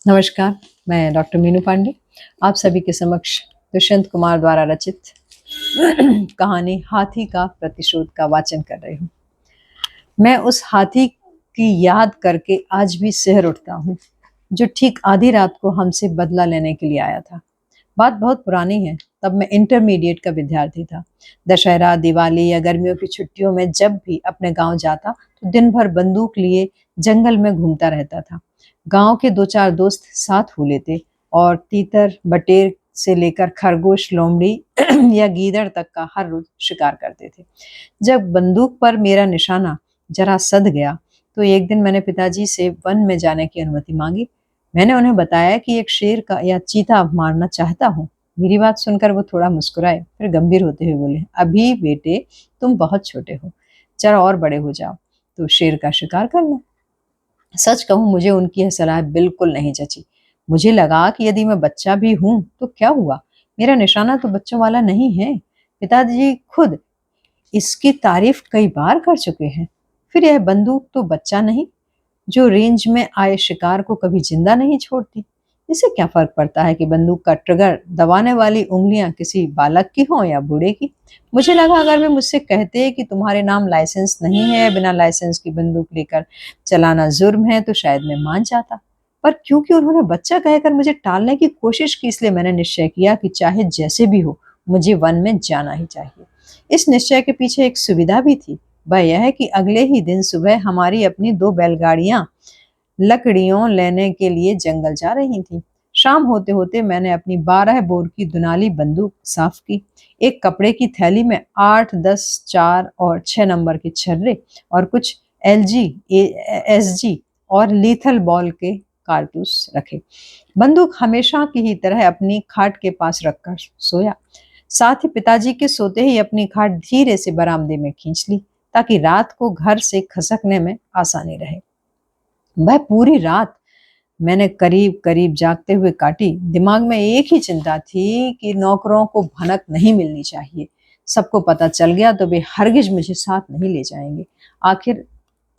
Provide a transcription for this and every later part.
नमस्कार, मैं डॉक्टर मीनू पांडे आप सभी के समक्ष दुष्यंत कुमार द्वारा रचित कहानी हाथी का प्रतिशोध का वाचन कर रही हूँ। मैं उस हाथी की याद करके आज भी सिहर उठता हूँ, जो ठीक आधी रात को हमसे बदला लेने के लिए आया था। बात बहुत पुरानी है, तब मैं इंटरमीडिएट का विद्यार्थी था। दशहरा, दिवाली या गर्मियों की छुट्टियों में जब भी अपने गांव जाता, तो दिन भर बंदूक लिए जंगल में घूमता रहता था। गांव के दो चार दोस्त साथ हो लेते और तीतर, बटेर से लेकर खरगोश, लोमड़ी या गीदड़ तक का हर रोज शिकार करते थे। जब बंदूक पर मेरा निशाना जरा सध गया, तो एक दिन मैंने पिताजी से वन में जाने की अनुमति मांगी। मैंने उन्हें बताया कि एक शेर का या चीता मारना चाहता हूँ। मेरी बात सुनकर वो थोड़ा मुस्कुराए, फिर गंभीर होते हुए बोले, अभी बेटे तुम बहुत छोटे हो, जरा और बड़े हो जाओ तो शेर का शिकार करना। सच कहूँ, मुझे उनकी यह सलाह बिल्कुल नहीं जची। मुझे लगा कि यदि मैं बच्चा भी हूं तो क्या हुआ, मेरा निशाना तो बच्चों वाला नहीं है। पिताजी खुद इसकी तारीफ कई बार कर चुके हैं। फिर यह बंदूक तो बच्चा नहीं, जो रेंज में आए शिकार को कभी जिंदा नहीं छोड़ती। इससे क्या फर्क पड़ता है कि बंदूक का ट्रिगर दबाने वाली उंगलियां किसी बालक की हों या बूढ़े की। मुझे लगा अगर वे मुझसे कहते कि तुम्हारे नाम लाइसेंस नहीं है, बिना लाइसेंस की बंदूक लेकर चलाना जुर्म है, तो शायद मैं मान जाता। पर क्योंकि उन्होंने बच्चा कहकर मुझे टालने की कोशिश की, इसलिए मैंने निश्चय किया कि चाहे जैसे भी हो, मुझे वन में जाना ही चाहिए। इस निश्चय के पीछे एक सुविधा भी थी। वह यह है कि अगले ही दिन सुबह हमारी अपनी दो बैलगाड़ियां लकड़ियों लेने के लिए जंगल जा रही थी। शाम होते होते मैंने अपनी 12 बोर की दुनाली बंदूक साफ की। एक कपड़े की थैली में 8, 10, 4 और 6 नंबर के छर्रे और कुछ एलजी, एसजी और लीथल बॉल के कारतूस रखे। बंदूक हमेशा की ही तरह अपनी खाट के पास रखकर सोया। साथ ही पिताजी के सोते ही अपनी खाट धीरे से बरामदे में खींच ली, ताकि रात को घर से खसकने में आसानी रहे। वह पूरी रात मैंने करीब करीब जागते हुए काटी। दिमाग में एक ही चिंता थी कि नौकरों को भनक नहीं मिलनी चाहिए। सबको पता चल गया तो वे हरगिज मुझे साथ नहीं ले जाएंगे। आखिर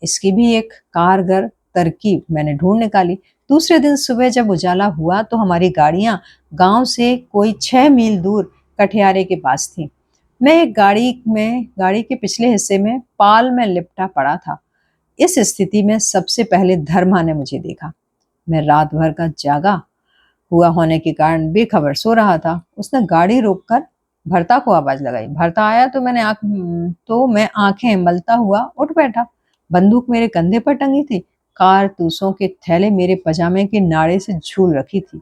इसकी भी एक कारगर तरकीब मैंने ढूंढ निकाली। दूसरे दिन सुबह जब उजाला हुआ तो हमारी गाड़ियां गांव से कोई 6 मील दूर कठियारे के पास थी। मैं एक गाड़ी के पिछले हिस्से में पाल में लिपटा पड़ा था। इस स्थिति में सबसे पहले धर्मा ने मुझे देखा। मैं रात भर का जागा हुआ होने के कारण बेखबर सो रहा था। उसने गाड़ी रोककर भरता को आवाज लगाई। भरता आया तो मैं आंखें मलता हुआ उठ बैठा। बंदूक मेरे कंधे पर टंगी थी। कारतूसों के थैले मेरे पजामे के नाड़े से झूल रखी थी।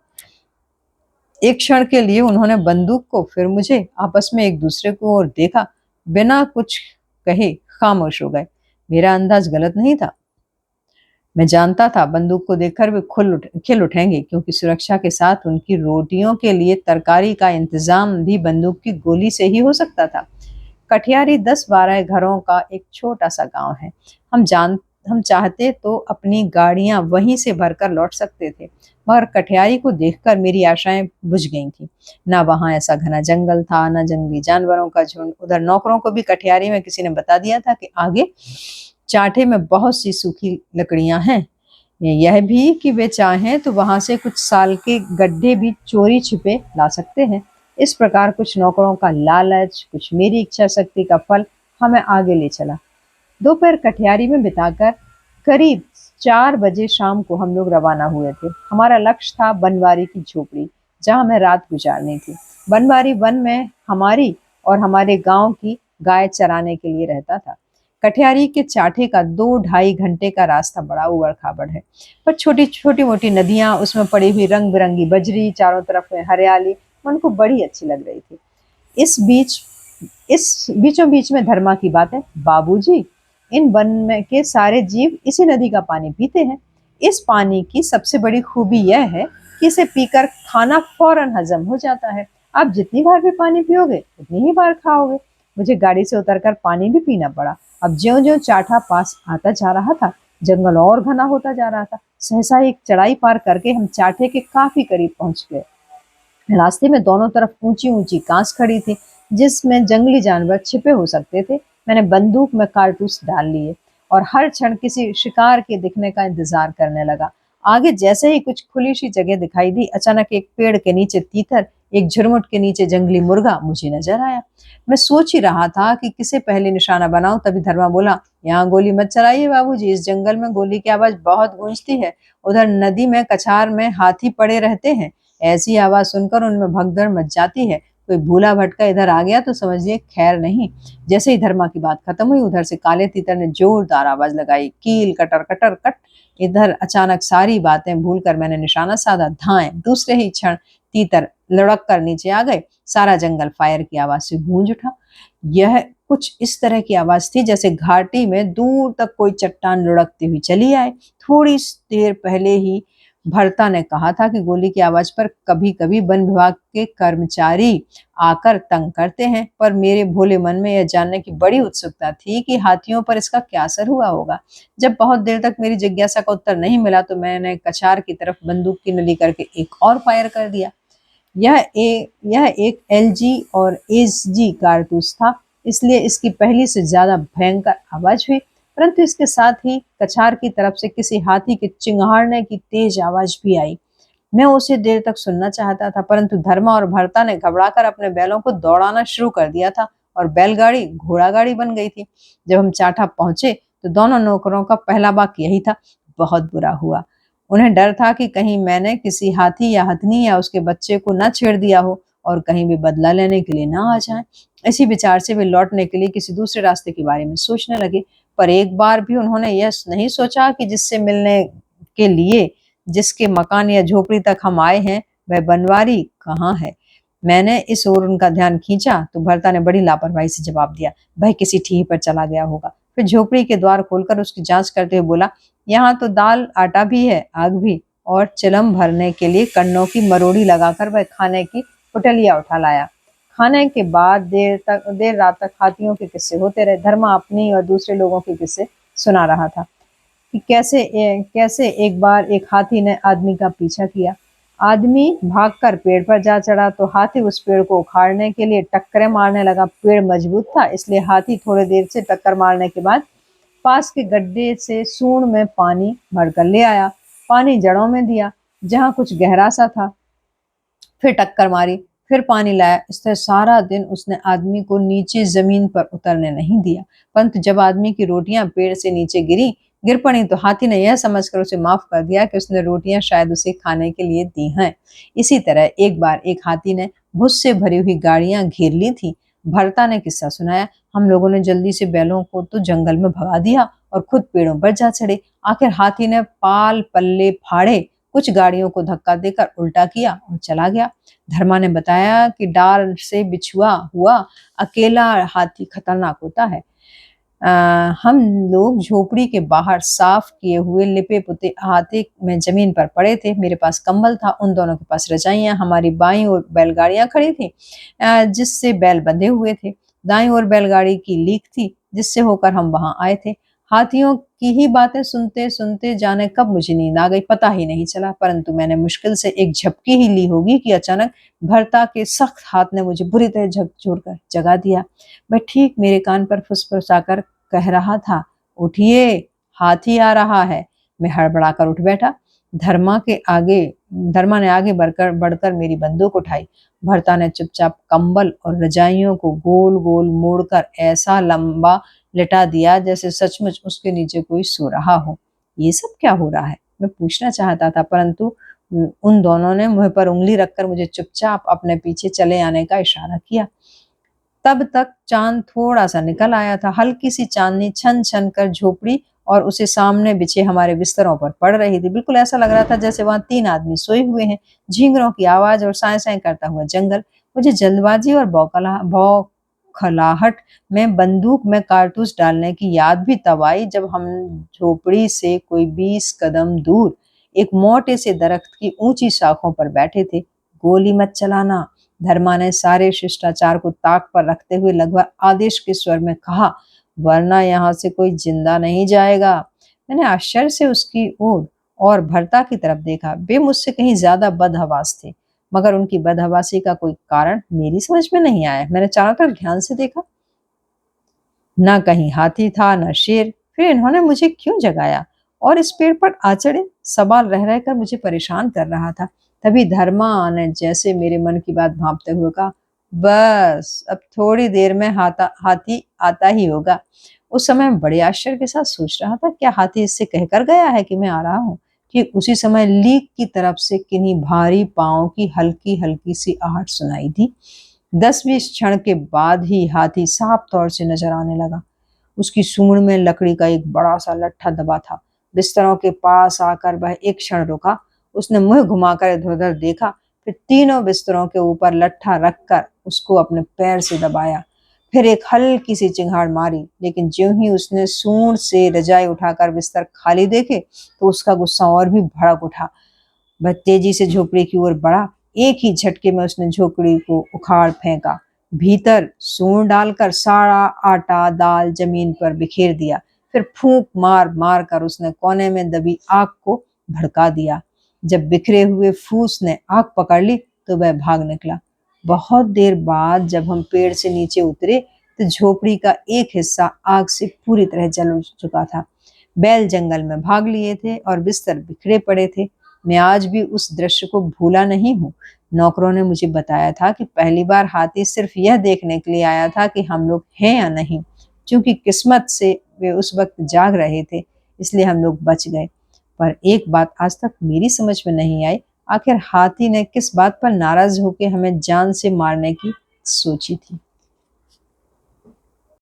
एक क्षण के लिए उन्होंने बंदूक को, फिर मुझे, आपस में एक दूसरे को और देखा। बिना कुछ कहे खामोश हो गए। मेरा अंदाज गलत नहीं था। मैं जानता था बंदूक को देखकर वे खिल उठेंगे, क्योंकि सुरक्षा के साथ उनकी रोटियों के लिए तरकारी का इंतजाम भी बंदूक की गोली से ही हो सकता था। कठियारी 10-12 घरों का एक छोटा सा गांव है। हम चाहते तो अपनी गाड़ियां वहीं से भरकर लौट सकते थे, मगर कठियारी को देखकर मेरी आशाएं बुझ गई थी। ना वहां ऐसा घना जंगल था, ना जंगली जानवरों का झुंड। उधर नौकरों को भी कठियारी में किसी ने बता दिया था कि आगे चाठे में बहुत सी सूखी लकड़ियां हैं। यह भी कि वे चाहें तो वहां से कुछ साल के गड्ढे भी चोरी छिपे ला सकते हैं। इस प्रकार कुछ नौकरों का लालच, कुछ मेरी इच्छा शक्ति का फल हमें आगे ले चला। दोपहर कठियारी में बिताकर करीब 4 बजे शाम को हम लोग रवाना हुए थे। हमारा लक्ष्य था बनवारी की झोपड़ी, जहां हमें रात गुजारनी थी। बनवारी वन में हमारी और हमारे गांव की गाय चराने के लिए रहता था। कठियारी के चाठे का 2-2.5 घंटे का रास्ता बड़ा उबड़ खाबड़ है, पर छोटी छोटी मोटी नदियां, उसमें पड़ी हुई रंग बिरंगी बजरी, चारों तरफ में हरियाली मन को बड़ी अच्छी लग रही थी। इस बीच इस बीचों बीच में धर्मा की बात है, बाबूजी, इन वन में के सारे जीव इसी नदी का पानी पीते हैं। इस पानी की सबसे बड़ी खूबी यह है कि इसे पीकर खाना फौरन हजम हो जाता है। आप जितनी बार भी पानी पियोगे उतनी ही बार खाओगे। मुझे गाड़ी से उतरकर पानी भी पीना पड़ा। अब ज्यों-ज्यों चाठा पास आता जा रहा था, जंगल और घना होता जा रहा था। सहसा एक चढ़ाई पार करके हम चाठे के काफी करीब पहुंच गए। रास्ते में दोनों तरफ ऊंची ऊंची कांस खड़ी थी, जिसमें जंगली जानवर छिपे हो सकते थे। मैंने बंदूक में कारतूस डाल लिए और हर क्षण किसी शिकार के दिखने का इंतजार करने लगा। आगे जैसे ही कुछ खुली सी जगह दिखाई दी, अचानक एक पेड़ के नीचे तीतर, एक झुरमुट के नीचे जंगली मुर्गा मुझे नजर आया। मैं सोच ही रहा था कि किसे पहले निशाना बनाऊं, तभी धर्मा बोला, यहाँ गोली मत चलाइए बाबूजी, इस जंगल में गोली की आवाज बहुत गूंजती है। उधर नदी में कछार में हाथी पड़े रहते हैं, ऐसी आवाज सुनकर उनमें भगदड़ मच जाती है। कोई भूला भटका इधर आ गया तो समझिए खैर नहीं। जैसे ही धर्मा की बात खत्म हुई, उधर से काले तीतर ने जोरदार आवाज लगाई, कील कटर कटर कट। इधर अचानक सारी बातें भूलकर मैंने निशाना साधा, धाएं। दूसरे ही क्षण तीतर लुढ़क कर नीचे आ गए। सारा जंगल फायर की आवाज से गूंज उठा। यह कुछ इस तरह की आवाज थी जैसे घाटी में दूर तक कोई चट्टान लुढ़कती हुई चली आए। थोड़ी देर पहले ही भरता ने कहा था कि गोली की आवाज पर कभी कभी वन विभाग के कर्मचारी आकर तंग करते हैं, पर मेरे भोले मन में यह जानने की बड़ी उत्सुकता थी कि हाथियों पर इसका क्या असर हुआ होगा। जब बहुत देर तक मेरी जिज्ञासा का उत्तर नहीं मिला तो मैंने कछार की तरफ बंदूक की नली करके एक और फायर कर दिया। यह एक एलजी और एसजी कारतूस था, इसलिए इसकी पहली से ज्यादा भयंकर आवाज हुई, परंतु इसके साथ ही कछार की तरफ से किसी हाथी के चिंगाड़ने की तेज आवाज भी आई। मैं उसे देर तक सुनना चाहता था, परंतु धर्मा और भरता ने घबराकर अपने बैलों को दौड़ाना शुरू कर दिया था और बैलगाड़ी घोड़ा गाड़ी बन गई थी। जब हम चाठा पहुंचे तो दोनों नौकरों का पहला वाक्य यही था, बहुत बुरा हुआ। उन्हें डर था कि कहीं मैंने किसी हाथी या हथनी या उसके बच्चे को न छेड़ दिया हो और कहीं भी बदला लेने के लिए ना आ जाएं। इसी विचार से वे लौटने के लिए किसी दूसरे रास्ते के बारे में सोचने लगे, पर एक बार भी उन्होंने यह नहीं सोचा कि जिससे मिलने के लिए जिसके मकान या झोपड़ी तक हम आए हैं वह बनवारी कहाँ है। मैंने इस ओर उनका ध्यान खींचा तो भरता ने बड़ी लापरवाही से जवाब दिया, वह किसी ठीह पर चला गया होगा। फिर झोपड़ी के द्वार खोलकर उसकी जांच करते हुए बोला, यहाँ तो दाल आटा भी है, आग भी, और चिलम भरने के लिए कन्नों की मरोड़ी लगाकर वह खाने की पुटलिया उठा लाया। खाने के बाद देर रात तक हाथियों के किस्से होते रहे। धर्मा अपनी और दूसरे लोगों के किस्से सुना रहा था कि कैसे एक बार एक हाथी ने आदमी का पीछा किया। आदमी भागकर पेड़ पर जा चढ़ा तो हाथी उस पेड़ को उखाड़ने के लिए टक्करें मारने लगा। पेड़ मजबूत था, इसलिए हाथी थोड़ी देर से टक्कर मारने के बाद पास के गड्ढे से सूंड में पानी भरकर ले आया। पानी जड़ों में दिया जहां कुछ गहरा सा था, फिर टक्कर मारी, फिर पानी लाया। इस तरह सारा दिन उसने आदमी को नीचे जमीन पर उतरने नहीं दिया, परंतु जब आदमी की रोटियां पेड़ से नीचे गिर पड़ी तो हाथी ने यह समझकर उसे माफ कर दिया कि उसने रोटियां शायद उसे खाने के लिए दी हैं। इसी तरह एक बार एक हाथी ने भुस से भरी हुई गाड़ियां घेर ली थी। भरता ने किस्सा सुनाया, हम लोगों ने जल्दी से बैलों को तो जंगल में भगा दिया और खुद पेड़ों पर जा चढ़े। आखिर हाथी ने पाल पल्ले फाड़े, कुछ गाड़ियों को धक्का देकर उल्टा किया और चला गया। धर्मा ने बताया कि डार से बिछुआ हुआ अकेला हाथी खतरनाक होता है। हम लोग झोपड़ी के बाहर साफ किए हुए लिपे पुते हाथे में जमीन पर पड़े थे। मेरे पास कंबल था, उन दोनों के पास रजाइयां। हमारी बाईं ओर बैलगाड़ियां खड़ी थी जिससे बैल बंधे हुए थे। दाईं ओर बैलगाड़ी की लीक थी जिससे होकर हम वहां आए थे। हाथियों की ही बातें सुनते सुनते जाने कब मुझे नींद आ गई पता ही नहीं चला, परंतु मैंने मुश्किल से एक झपकी ही ली होगी कि अचानक भरता के सख्त हाथ ने मुझे बुरी तरह झकझोर कर जगा दिया। वह ठीक मेरे कान पर फुसफुसाकर कह रहा था, उठिए, हाथी आ रहा है। मैं हड़बड़ाकर उठ बैठा। धर्मा के आगे धर्मा ने आगे बढ़कर मेरी बंदूक उठाई। भरता ने चुपचाप कंबल और रजाइयों को गोल गोल मोड़कर ऐसा लंबा लिटा दिया जैसे सचमुच उसके नीचे कोई सो रहा हो। ये सब क्या हो रहा है, मैं पूछना चाहता था, परंतु उन दोनों ने मुंह पर उंगली रखकर मुझे चुपचाप अपने पीछे चले आने का इशारा किया। तब तक चांद थोड़ा सा निकल आया था। हल्की सी चांदनी छन छन कर झोपड़ी और उसे सामने बिछे हमारे बिस्तरों पर पड़ रही थी। बिल्कुल ऐसा लग रहा था जैसे वहां 3 आदमी सोए हुए हैं। झींगरों की आवाज और साए साए करता हुआ जंगल। मुझे जल्दबाजी और बौखलाहट में बंदूक में कारतूस डालने की याद भी तब आई जब हम झोपड़ी से कोई 20 कदम दूर एक मोटे से दरख्त की ऊंची शाखों पर बैठे थे। गोली मत चलाना, धर्मा ने सारे शिष्टाचार को ताक पर रखते हुए लगभग आदेश के स्वर में कहा, वरना यहाँ से कोई जिंदा नहीं जाएगा। मैंने आश्चर्य से उसकी ओर और भरता की तरफ देखा। वे मुझसे कहीं ज्यादा बदहवास थे, मगर उनकी बदहवासी का कोई कारण मेरी समझ में नहीं आया। मैंने चारों तरफ ध्यान से देखा, ना कहीं हाथी था न शेर। फिर इन्होंने मुझे क्यों जगाया? और इस पेड़ पर आ चढ़े। सवाल रह रहकर मुझे परेशान कर रहा था। तभी धर्मा ने जैसे मेरे मन की बात भांपते हुए कहा, बस अब थोड़ी देर में हाथी आता ही होगा। उस समय मैं बड़े आश्चर्य के साथ सोच रहा था, क्या हाथी इससे कहकर गया है कि मैं आ रहा हूँ? कि उसी समय लीक की तरफ से किन्हीं भारी पांव की हल्की हल्की सी आहट सुनाई दी। 10-20 क्षण के बाद ही हाथी साफ तौर से नजर आने लगा। उसकी सूंड में लकड़ी का एक बड़ा सा लट्ठा दबा था। बिस्तरों के पास आकर वह एक क्षण रुका। उसने मुंह घुमाकर इधर उधर देखा, फिर तीनों बिस्तरों के ऊपर लट्ठा रखकर उसको अपने पैर से दबाया। फिर एक हल्की सी चिंगाड़ मारी, लेकिन ज्यों ही उसने सूंड से रजाई उठाकर बिस्तर खाली देखे तो उसका गुस्सा और भी भड़क उठा। वह तेजी से झोपड़ी की ओर बढ़ा। एक ही झटके में उसने झोपड़ी को उखाड़ फेंका। भीतर सूंड डालकर सारा आटा दाल जमीन पर बिखेर दिया। फिर फूंक मार मार कर उसने कोने में दबी आग को भड़का दिया। जब बिखरे हुए फूस ने आग पकड़ ली तो वह भाग निकला। बहुत देर बाद जब हम पेड़ से नीचे उतरे तो झोपड़ी का एक हिस्सा आग से पूरी तरह जल चुका था। बैल जंगल में भाग लिए थे और बिस्तर बिखरे पड़े थे। मैं आज भी उस दृश्य को भूला नहीं हूँ। नौकरों ने मुझे बताया था कि पहली बार हाथी सिर्फ यह देखने के लिए आया था कि हम लोग हैं या नहीं। क्योंकि किस्मत से वे उस वक्त जाग रहे थे, इसलिए हम लोग बच गए। पर एक बात आज तक मेरी समझ में नहीं आई, आखिर हाथी ने किस बात पर नाराज होकर हमें जान से मारने की सोची थी।